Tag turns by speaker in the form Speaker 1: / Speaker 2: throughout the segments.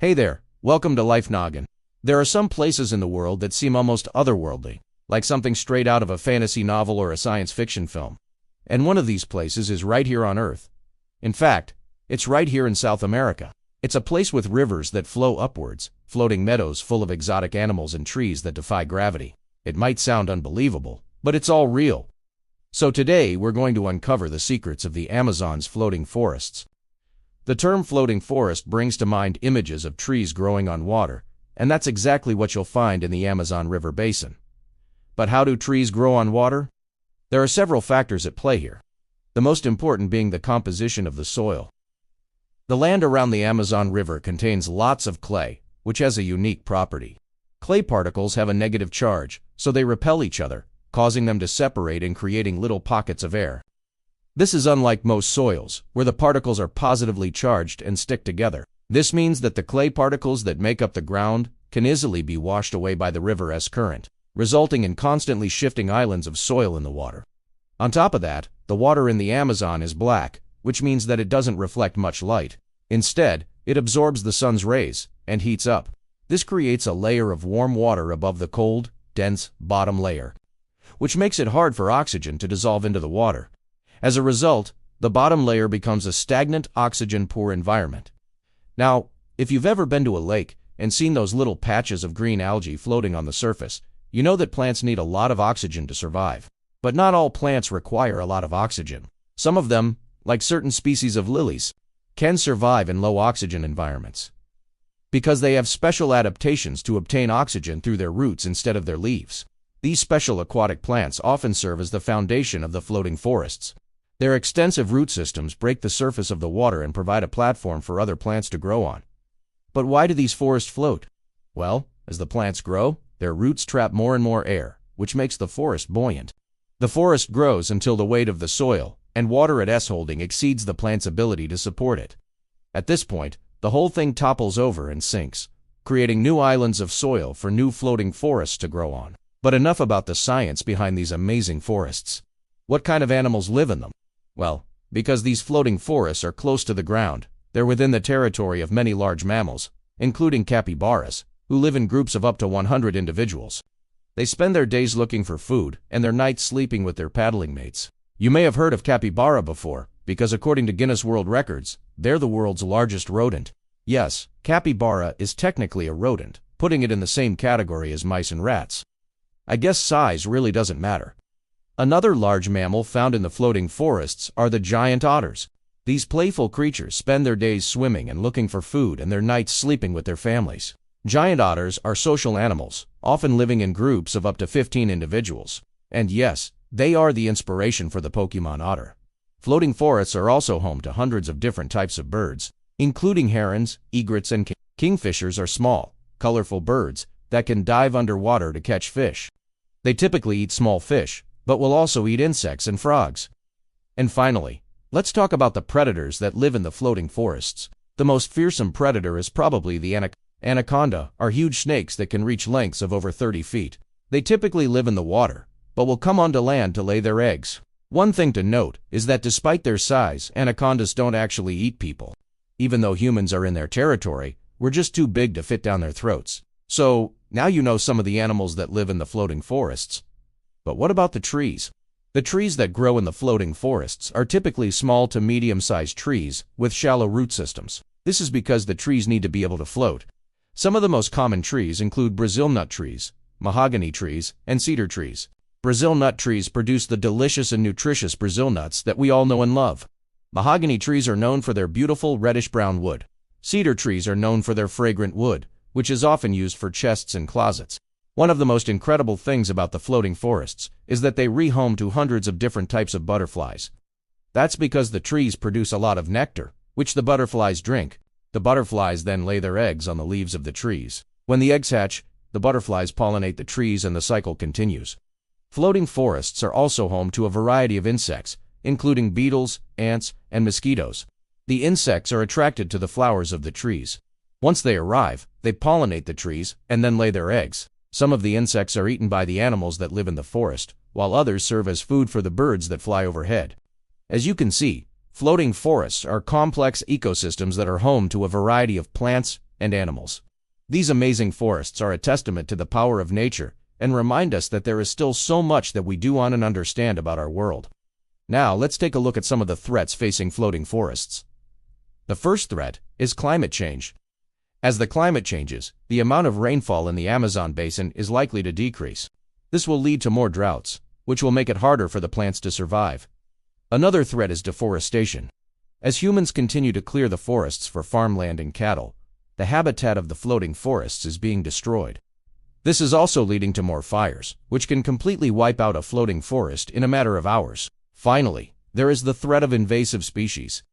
Speaker 1: Hey there, welcome to Life Noggin. There are some places in the world that seem almost otherworldly, like something straight out of a fantasy novel or a science fiction film. And one of these places is right here on Earth. In fact, it's right here in South America. It's a place with rivers that flow upwards, floating meadows full of exotic animals and trees that defy gravity. It might sound unbelievable, but it's all real. So today we're going to uncover the secrets of the Amazon's floating forests. The term floating forest brings to mind images of trees growing on water, and that's exactly what you'll find in the Amazon River basin. But how do trees grow on water? There are several factors at play here, the most important being the composition of the soil. The land around the Amazon River contains lots of clay, which has a unique property. Clay particles have a negative charge, so they repel each other, causing them to separate and creating little pockets of air. This is unlike most soils, where the particles are positively charged and stick together. This means that the clay particles that make up the ground can easily be washed away by the river's current, resulting in constantly shifting islands of soil in the water. On top of that, the water in the Amazon is black, which means that it doesn't reflect much light. Instead, it absorbs the sun's rays and heats up. This creates a layer of warm water above the cold, dense bottom layer, which makes it hard for oxygen to dissolve into the water. As a result, the bottom layer becomes a stagnant, oxygen-poor environment. Now, if you've ever been to a lake and seen those little patches of green algae floating on the surface, you know that plants need a lot of oxygen to survive. But not all plants require a lot of oxygen. Some of them, like certain species of lilies, can survive in low oxygen environments because they have special adaptations to obtain oxygen through their roots instead of their leaves. These special aquatic plants often serve as the foundation of the floating forests. Their extensive root systems break the surface of the water and provide a platform for other plants to grow on. But why do these forests float? Well, as the plants grow, their roots trap more and more air, which makes the forest buoyant. The forest grows until the weight of the soil and water it is holding exceeds the plant's ability to support it. At this point, the whole thing topples over and sinks, creating new islands of soil for new floating forests to grow on. But enough about the science behind these amazing forests. What kind of animals live in them? Well, because these floating forests are close to the ground, they're within the territory of many large mammals, including capybaras, who live in groups of up to 100 individuals. They spend their days looking for food and their nights sleeping with their paddling mates. You may have heard of capybara before, because according to Guinness World Records, they're the world's largest rodent. Yes, capybara is technically a rodent, putting it in the same category as mice and rats. I guess size really doesn't matter. Another large mammal found in the floating forests are the giant otters. These playful creatures spend their days swimming and looking for food and their nights sleeping with their families. Giant otters are social animals, often living in groups of up to 15 individuals. And yes, they are the inspiration for the Pokemon otter. Floating forests are also home to hundreds of different types of birds, including herons, egrets, and kingfishers are small, colorful birds that can dive underwater to catch fish. They typically eat small fish, but will also eat insects and frogs. And finally, let's talk about the predators that live in the floating forests. The most fearsome predator is probably the anaconda, are huge snakes that can reach lengths of over 30 feet. They typically live in the water, but will come onto land to lay their eggs. One thing to note is that despite their size, anacondas don't actually eat people. Even though humans are in their territory, we're just too big to fit down their throats. So, now you know some of the animals that live in the floating forests. But what about the trees? The trees that grow in the floating forests are typically small to medium-sized trees with shallow root systems. This is because the trees need to be able to float. Some of the most common trees include Brazil nut trees, mahogany trees, and cedar trees. Brazil nut trees produce the delicious and nutritious Brazil nuts that we all know and love. Mahogany trees are known for their beautiful reddish-brown wood. Cedar trees are known for their fragrant wood, which is often used for chests and closets. One of the most incredible things about the floating forests is that they rehome to hundreds of different types of butterflies. That's because the trees produce a lot of nectar, which the butterflies drink. The butterflies then lay their eggs on the leaves of the trees. When the eggs hatch, the butterflies pollinate the trees and the cycle continues. Floating forests are also home to a variety of insects, including beetles, ants, and mosquitoes. The insects are attracted to the flowers of the trees. Once they arrive, they pollinate the trees and then lay their eggs. Some of the insects are eaten by the animals that live in the forest, while others serve as food for the birds that fly overhead. As you can see, floating forests are complex ecosystems that are home to a variety of plants, and animals. These amazing forests are a testament to the power of nature and remind us that there is still so much that we do want and understand about our world. Now, let's take a look at some of the threats facing floating forests. The first threat is climate change. As the climate changes, the amount of rainfall in the Amazon basin is likely to decrease. This will lead to more droughts, which will make it harder for the plants to survive. Another threat is deforestation. As humans continue to clear the forests for farmland and cattle, the habitat of the floating forests is being destroyed. This is also leading to more fires, which can completely wipe out a floating forest in a matter of hours. Finally, there is the threat of invasive species.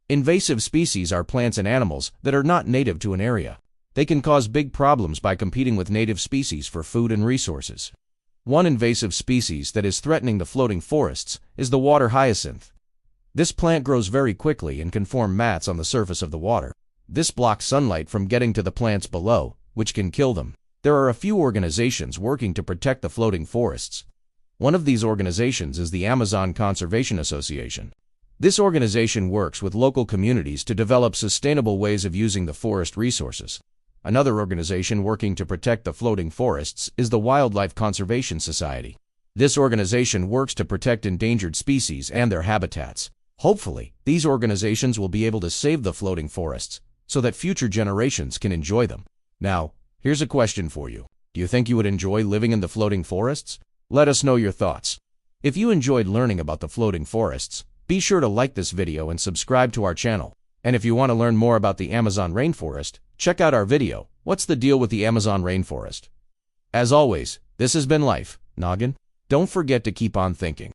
Speaker 1: Invasive species are plants and animals that are not native to an area. They can cause big problems by competing with native species for food and resources. One invasive species that is threatening the floating forests is the water hyacinth. This plant grows very quickly and can form mats on the surface of the water. This blocks sunlight from getting to the plants below, which can kill them. There are a few organizations working to protect the floating forests. One of these organizations is the Amazon Conservation Association. This organization works with local communities to develop sustainable ways of using the forest resources. Another organization working to protect the floating forests is the Wildlife Conservation Society. This organization works to protect endangered species and their habitats. Hopefully, these organizations will be able to save the floating forests so that future generations can enjoy them. Now, here's a question for you. Do you think you would enjoy living in the floating forests? Let us know your thoughts. If you enjoyed learning about the floating forests, be sure to like this video and subscribe to our channel. And if you want to learn more about the Amazon rainforest, check out our video, What's the Deal with the Amazon Rainforest? As always, this has been Life, Noggin. Don't forget to keep on thinking.